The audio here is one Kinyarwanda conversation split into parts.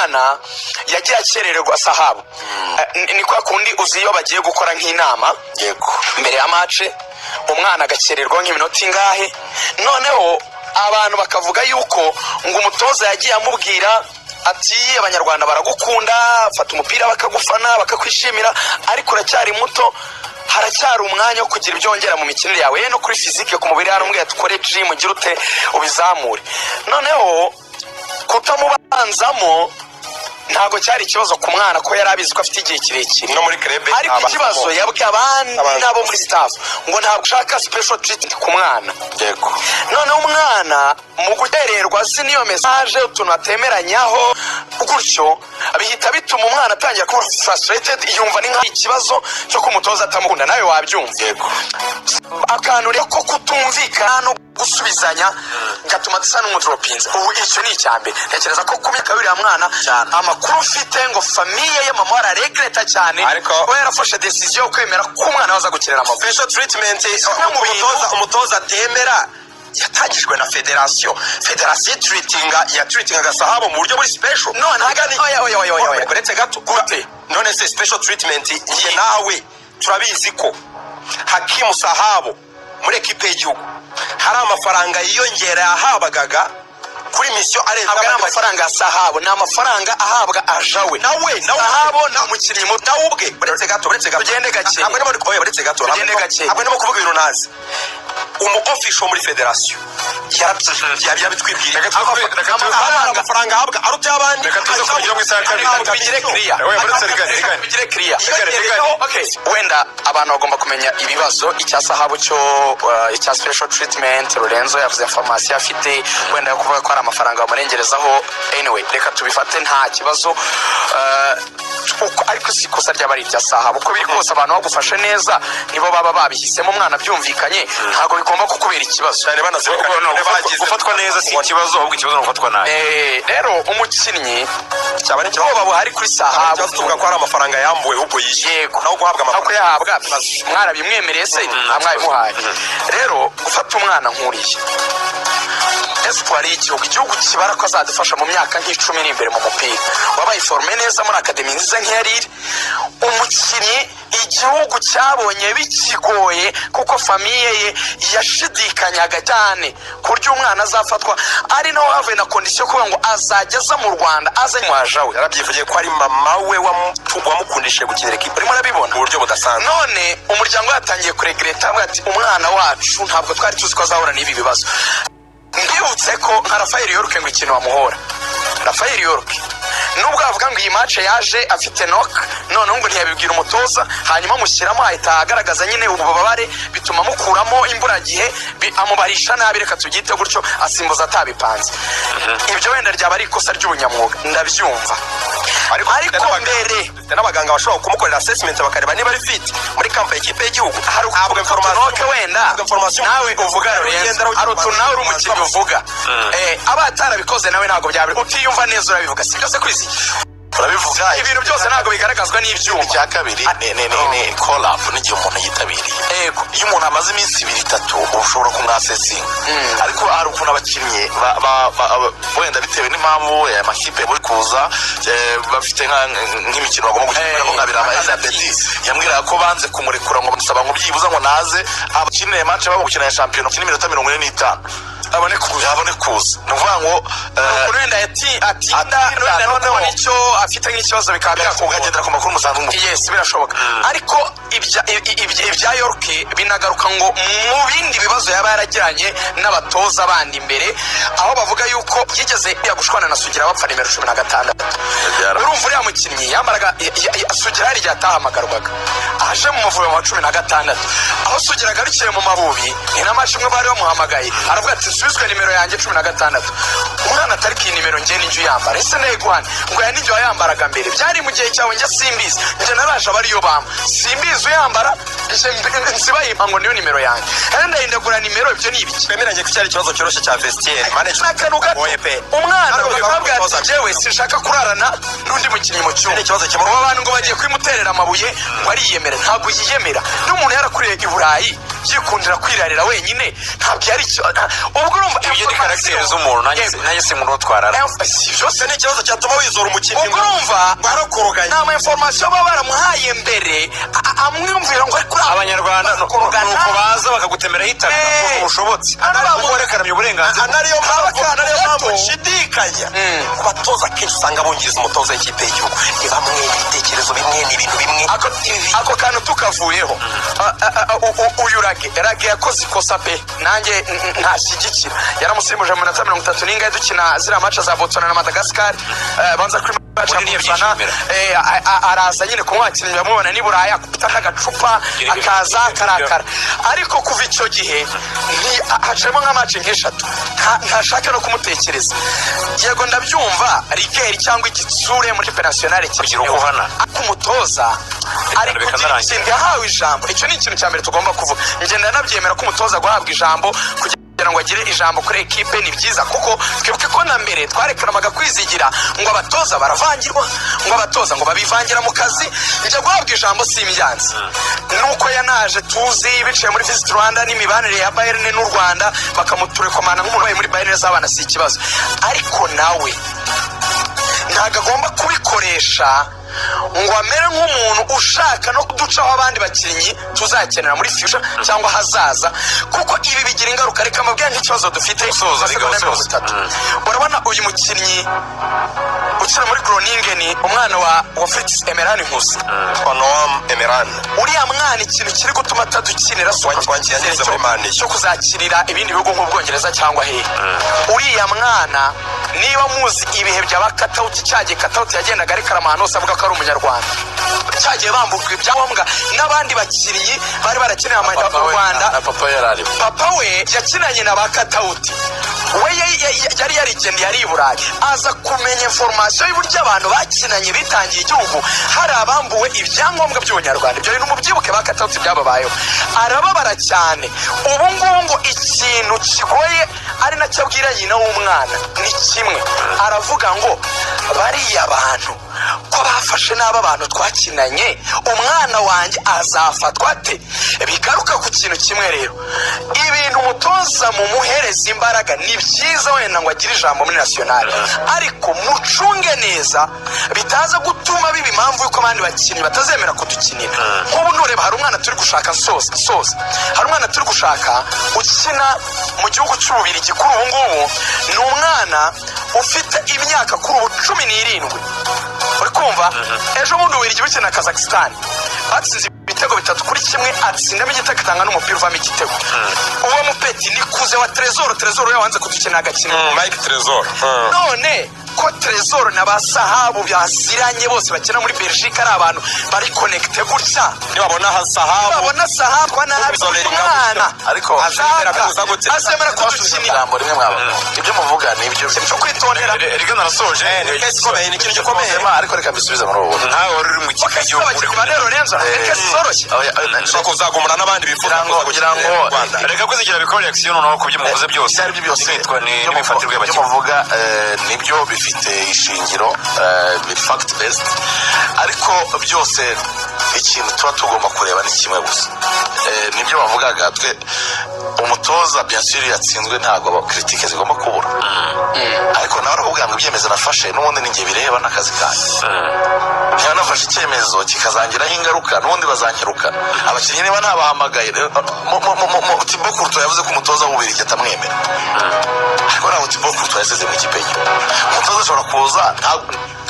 umwana yagiye akerererwa sahabu ni kwa kundi uzi iyo bagiye gukora nk'inama yego mbere ya match umwana agakererwa nk'iminota ingahe noneho abantu bakavuga yuko ngo umutoza yagiye amubwira ati abanyarwanda baragukunda fata umupira bakagufana bakakwishimira ariko uracyari muto haracyari umwanya wo kugira ibyo wongera mu mikinire yawe no kuri physique ku mubiri harumbwe yatukore gym ugira ute ubizamure noneho kutamubanzamo ntago cyari ikibazo ku mwana ko yari abizi ko afite igihe kirekire no muri club ariko ikibazo yabwiye abandi nabo muri staff ngo ntabwo ushaka special treatment ku mwana yego none umwana mu gutererwa niyo message utuntu atemeranyaho gutyo bihita bituma umwana atangira kuba frustrated yumva ni nk'ikibazo cyo kumutoza atamukunda nawe wabyumva yego akantu rero ko kutumvikana no gusubizanya gatuma dusa n'umudropinza ubu icyo ni icyambe ntekereza ko kumika buriya mwana amakuru ufite ngo famiye ye mama araregreta cyane ko yarafashe decision yo kwemera ko umwana waza gukinira amavubi special treatment umutoza atemera yatagijwe na federation treatinga Sahabu mu buryo buri special no ntagani oya kuretse gato gute none se special treatment ye nawe turabizi ko HakimSahab muri equipe y'igihugu hari amafaranga yiyongera yahabagaga kuri mission arenze amafaranga ya Sahabu ni amafaranga ahabwa ajawe nawe Sahabu na umukinnyi muto ubwe buretse gato ugende gake ntabwo ndimo buretse gato ntabwo ndimo kuvuga ibintu nazi official muri federation yabitwibwira amafaranga ahabwa aruta abandi reka tuze kugira mu isaha bigire clear okay wenda abantu bagomba kumenya ibibazo icya Sahabu cyo icya special treatment Lorenzo yavuze information afite wenda yo kuvuga ko ari amafaranga bamurengerezaho anyway reka tubifate nta kibazo ariko si kosa ry'abari rya Sahabu uko biri kose abantu bagufashe neza nibo baba babihisemo umwana byumvikanye ntago bigomba kukubera ikibazo cyane banazirikana gufatwa neza si ikibazo ahubwo ikibazo gufatwa nabi rero umukinnyi cyabane cyo babo hari kuri Sahabu tuvuga ko ari amafaranga yambuwe ubwo yego naho guhabwa amafaranga yahabwa mwarabimwemereye se amwayimuhaye rero gufata umwana nkuriye espoir igihugu kibara ko azadufasha mu myaka nk'icumi n'imbere mu mupira wabaye forme neza muri academy nziza nk'yariri umukinnyi igihugu cyabonye bikigoye kuko famiye ye yashidikanyaga cyane kuryo umwana azafatwa ari naho have na condition kuba ngo azageza mu Rwanda azanye mwajawe yarabyivugiye ko ari mama we wamukundishije gukinira equipe urimo arabibona mu buryo budasanzwe none umuryango yatangiye kuregreta ati umwana wacu ntabwo twari tuzi ko azahura n'ibi bibazo ndibutse ko nka Rafael Yorke ngo ikintu wamuhora Rafael Yorke nubwo avuga ngo iyi match yaje afite knock none ngo ntiyabibwira umutoza hanyuma mushyiramo ahita agaragaza nyine ububabare bituma mukuramo imburagihe amubarisha nabi reka tugite gutyo asimbuza atabipanze ibyo wenda ryaba ari ikosa ry'ubunyamwuga ndabyumva ariko mbere n'abaganga bashobora kumukorera assessment bakareba niba ari fit muri camp y'ikipe y'igihugu hari information wenda nawe uvuga hari utuntu nawe uri umukinnyi uvuga abatarabikoze nawe ntabwo byabiri utiyumva neza urabivuga si byose kwisi urabivuga ibintu byose ntabwo bigaragazwa n'ibyuma icya kabiri ni call up n'igihe umuntu yitabiriye yego iyo umuntu amaze iminsi 2-3 ushobora kumwasesinga ariko hari ukuntu abakinnyi wenda bitewe n'impamvu amakipe muri kuza bafite nk'imikino bagomba gukina nka birama Elizabeth yambwira ko banze kumurekura ngo musaba ngo byibuza ngo naze abakinire match babo gukina champion kini minota 45 abone kuza nuvuga ngo urenda atinda none nicyo afite nk'ikibazo bikaba byakugendera ku makuru musanzwe yes birashoboka ariko ibya Yorke binagaruka ngo mu bindi bibazo yaba yaragiranye n'abatoza bandi imbere aho bavuga yuko yigeze yagushwana na Sugira bapfa nimero 16 urumva uriya mukinnyi yambaraga Sugira yari yatahamagarwaga aje mu muvuyo wa 16 aho Sugira garukiye mu Mavubi ni na match imwe bari bamuhamagaye aravuga ati subizwe nimero yanjye 16 umwana atari ki nimero ngiye n'inju yambara ese neguhana ngo ya n'inju yambaraga mbere byari mu gihe cyawe njye simbizi nje naraje abariyo bamba simbizi uyambara nsibaye ngo niyo nimero yanjye kandi ndagura nimero ibyo ni ibiki twemeranye ko cyari ikibazo cyoroshye cya vestiaire management umwana bakabwira ati jewe sinshaka kurarana n'undi mukinnyi mu cyumba ikibazo kimwe abantu ngo bagiye kwimuterera amabuye ngo ariyemera ntabwo yiyemera n'umuntu yarakuriye i Burayi yikundira kwirarira wenyine ntabwo yari ubwo urumva ibyo ni karagiteri z'umuntu nanjye si umuntu utwarara byose ni ikibazo cyatuma wizora umukinnyi urumva barakoroganye nta information baba baramuhaye mbere amwumvira ngo ariko abanyarwanda nuko baza bakagutemeraho itaka ubushobotse werekanamye uburenganzira anariyo mpamvu nshidikanya abatoza kenshi usanga bungiriza umutoza w'ikipe y'igihugu ni bamwe n'ibitekerezo bimwe n'ibintu bimwe ako kantu tukavuyeho uyu rage yakoze ikosa pe nanjye ntashyigikira yaramusimbuje mu minota 30 n'ingahe dukina ziriya match za Botswana na Madagascar banza kuri araza nyine kumwakira bamubona ni Buraya akupita n'agacupa akaza karakara ariko kuva icyo gihe hacemo nka match nk'eshatu ntashaka no kumutekereza yego ndabyumva rigeri cyangwa igitsure muri nationale kugira ukuhana kumutoza ariko ikindi yahawe ijambo icyo ni ikintu cya mbere tugomba kuvuga ngenda nabyemera ko umutoza guhabwa ijambo kugira ngo agire ijambo kuri ekipe ni byiza kuko twibuke ko na mbere twarekanamaga kwizigira ngo abatoza baravangirwa ngo abatoza ngo babivangira mu kazi njya guhabwa ijambo simyanzi nuko yanaje tuzi biciye muri Visit Rwanda n'imibanire ya Bayern n'u Rwanda bakamuturekomana nk'umuntu wabaye muri Bayern z'abana si ikibazo ariko nawe ntago agomba kubikoresha ngo amere nk'umuntu ushaka no kuducaho abandi bakinnyi tuzakenera muri future cyangwa hazaza kuko ibi bigira ingaruka reka mabwira nk'ikibazo dufite urabona uyu mukinnyi ukina muri Groningen umwana wa Fritz Emerani Nkusi uriya mwana ikintu kiri gutuma atadukinira cyo kuzakirira ibindi bihugu nk'ubwongereza cyangwa hehe uriya mwana niba muzi ibihe by'abakatawuti cyagiye katawuti yagendaga ariko aramahano hose avuga ko ari umunyarwanda cyagiye bambukwa ibyangombwa n'abandi bakinnyi bari barakeneye amahirwe mu Rwanda papa we yakinanye na bakatawuti we yari yarigendeye ari i Burayi aza kumenya information y'uburyo abantu bakinanye bitangiye igihugu hari abambuwe ibyangombwa by'ubunyarwanda ibyo bintu mubyibuke bakatawuti byababayeho arababara cyane ubu ngubu ngo ikintu kigoye ari nacyo abwira nyina w'umwana ni kimwe aravuga ngo bariya bantu ko bafashe n'aba bantu twakinanye umwana wanjye azafatwa ate bigaruka ku kintu kimwe rero ibintu umutoza mu muhereza imbaraga ni byiza wenda ngo agire ijambo muri nationale ariko mucunge neza bitaza gutuma biba impamvu yuko abandi bakinnyi batazemera kudukinira nk'ubu nureba hari umwana turi gushaka soza hari umwana turi gushaka ukina mu gihugu cy'Ububirigi kuri ubu ngubu ni umwana ufite imyaka kuri ubu 17 uri kumva ejo bundi Ububirigi bukina na Kazakhstan batsinze ibitego 3-1 atsindamo igitego atanga n'umupira uvamo igitego uwo mupeti nikuze wa Trezor yawanze kudukina agakina Mike Trezor none ko Trezor na basahabu byasiranye bose bakina muri Belgique ari abantu bari connecte gutya nibabona sahabu kwa nabi umwana ariko azemera kudukinira ijambo rimwe mwaba ibyo muvuga ni ibyo cyo kwitondera reka narasoje ni ikintu gikomeye ariko reka mbisubize muri ubu ntawe wari mu kipe cy'igihugu rero Renzo reka soroshye nshaka kuzagumura n'abandi bifuza kugira ngo reka kwizigira bikora reaction noneho kubyo muvuze byose byari byose nitwa n'ibifatirwa y'abakinnyi muvuga nibyo bifite ishingiro biri fact based ariko byose ikintu tuba tugomba kureba ni kimwe gusa nibyo bavugaga twe umutoza bien sûr yatsinzwe ntago critique zigomba kubura ariko nawe aravuga ngo ibyemezo nafashe n'ubundi ningiye bireba n'akazi kanjye niba nafashe icyemezo kikazangiraho ingaruka n'ubundi bazankiruka abakinnyi niba ntabahamagaye Thibaut Courtois yavuze ko umutoza w'Ububirigi atamwemera ariko ntabwo Thibaut Courtois yaseze mu ikipe ye umutoza ashobora kuza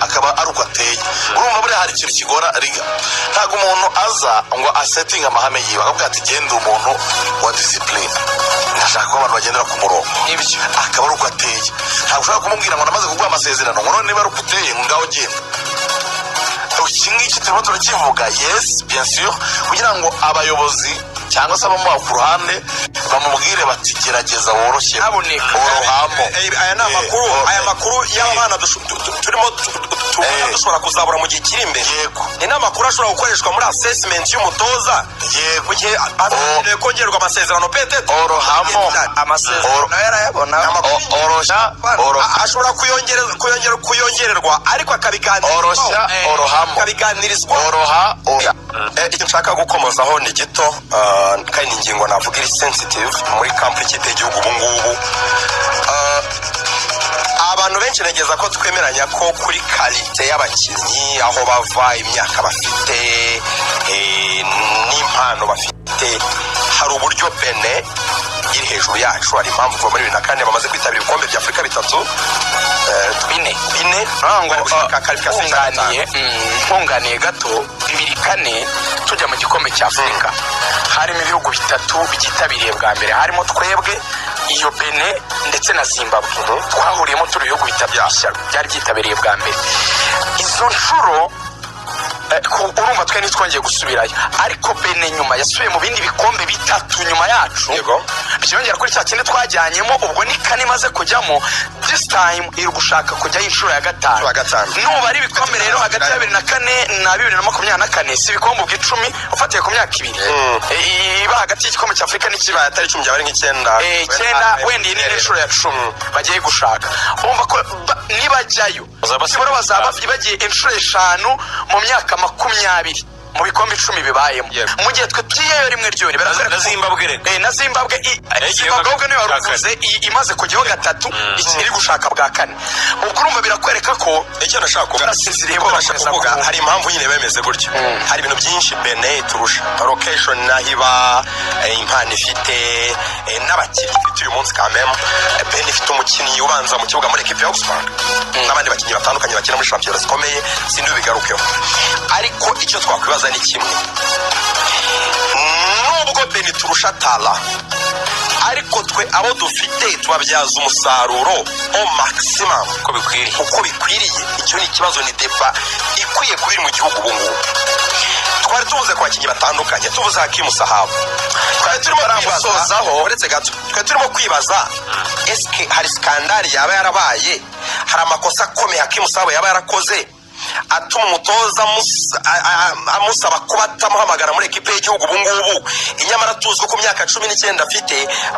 akaba ari uko ateye urumva buriya hari ikintu kigora riga ntabwo umuntu aza ngo asetinga amahame yiwe akavuga ati genda umuntu wa discipline ndashaka ko abantu bagendera ku murongo ibyo akaba ari uko ateye ntabwo ushobora kumubwira ngo namaze kuguha amasezerano ngo none niba ari uko uteye ngaho genda iki ngiki turimo turakivuga yes bien sûr kugira ngo abayobozi cyangwa se abamuha ku ruhande bamubwire bati gerageza woroshye worohamo aya makuru y'abana turimo dushobora kuzabura mu gihe kiri imbere ni n'amakuru ashobora gukoreshwa muri assessment y'umutoza mu gihe kongerwa amasezerano pete orohamo amasezerano yarayabona ashobora kuyongererwa ariko akabiganirizwa orohamo akabiganirizwa oroha icyo nshaka gukomozaho ni gito kandi ni ingingo navuga iri sensitive muri kampu y'ikipe y'igihugu ubu ngubu. Abantu benshi ntegeza ko twemeranya ko kuri kalite y'abakinnyi aho bava imyaka bafite n'impano bafite hari uburyo Bene iri hejuru yacu. Hari impamvu kuva muri 2004 bamaze kwitabira ibikombe bya Afurika bitatu bine nkunganiye gato 2004 tujya mu gikombe cya Afurika harimo ibihugu bitatu byitabiriye bwa mbere, harimo twebwe, iyo Bene ndetse na Zimbabwe. Twahuriyemo turi ibihugu bitatu byari byitabiriye bwa mbere. Izo nshuro urumva twe ntitwongeye gusubirayo, ariko Bene nyuma yasubiye mu bindi bikombe bitatu nyuma yacu, byongera kuri cya kindi twajyanyemo. Ubwo ni kane imaze kujyamo, this time iri gushaka kujyaho inshuro ya gatanu. Nuba ari ibikombe rero hagati ya 2004 na 2024 si ibikombe ubw'icumi ufatiye ku myaka ibiri iba hagati y'igikombe cya Afurika n'ikibaye atari 10 byaba ari nk'icyenda wenda iyi ni inshuro ya 10 bagiye gushaka. Urumva ko nibajyayo bazaba bagiye inshuro 5 mu myaka 20 mu bikombe 10 bibayemo. Mu gihe twe tugiyeyo rimwe ryori na Zimbabwe na Zimbabwe niyo waruvuze imaze kujyaho gatatu iri gushaka bwa kane. Ubwo urumva birakwereka ko icyo nashaka kuvuga hari impamvu nyine bemeze gutyo. Hari ibintu byinshi Bene turusha, location nahiba, impano ifite n'abakinnyi ifite uyu munsi kameme. Bene ifite umukinnyi ubanza mu kibuga muri equipe ya Augsburg n'abandi bakinnyi batandukanye bakina muri champions zikomeye, sindi bigarukeho. Ariko icyo twakwibaza ni kimwe, nubwo Bene turusha tala, ariko twe abo dufite tubabyaza umusaruro au maximum uko bikwiriye. Icyo ni ikibazo, ni deba ikwiye kubiri mu gihugu ubu ngubu. Twari tuvuze ku bakinnyi batandukanye, tuvuze HakimSahab, twari turimo kwibazaho uretse gato, twari turimo kwibaza eske hari skandali yaba yarabaye, hari amakosa akomeye HakimSahab yaba yarakoze atuma umutoza amusaba kuba atamuhamagara muri ekipe y'igihugu ubu ngubu. Inyamara tuzwi ku myaka 19 afite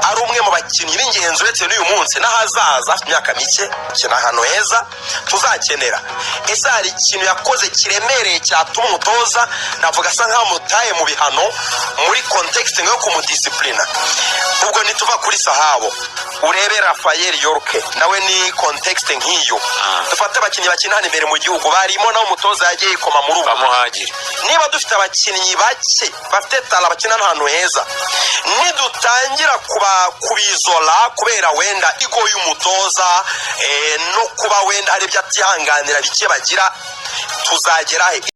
ari umwe mu bakinnyi b'ingenzi uretse n'uyu munsi n'ahazaza afite imyaka mike, kina hano heza tuzakenera. Ese hari ikintu yakoze kiremereye cyatuma umutoza navuga asa nkaho mutaye mu bihano muri context yo kumudisciplina? Ubwo nituva kuri Sahabo urebe Rafael Yorke nawe ni context nk'iyo. Dufate abakinnyi bakina hano imbere mu gihugu barimo naho umutoza yagiye ikoma muri ubu bamuhagire. Niba dufite abakinnyi bake bafite tala bakina ahantu heza, nidutangira kubizola kubera wenda igo y'umutoza no kuba wenda hari byatihanganira bike bagira, tuzagera he?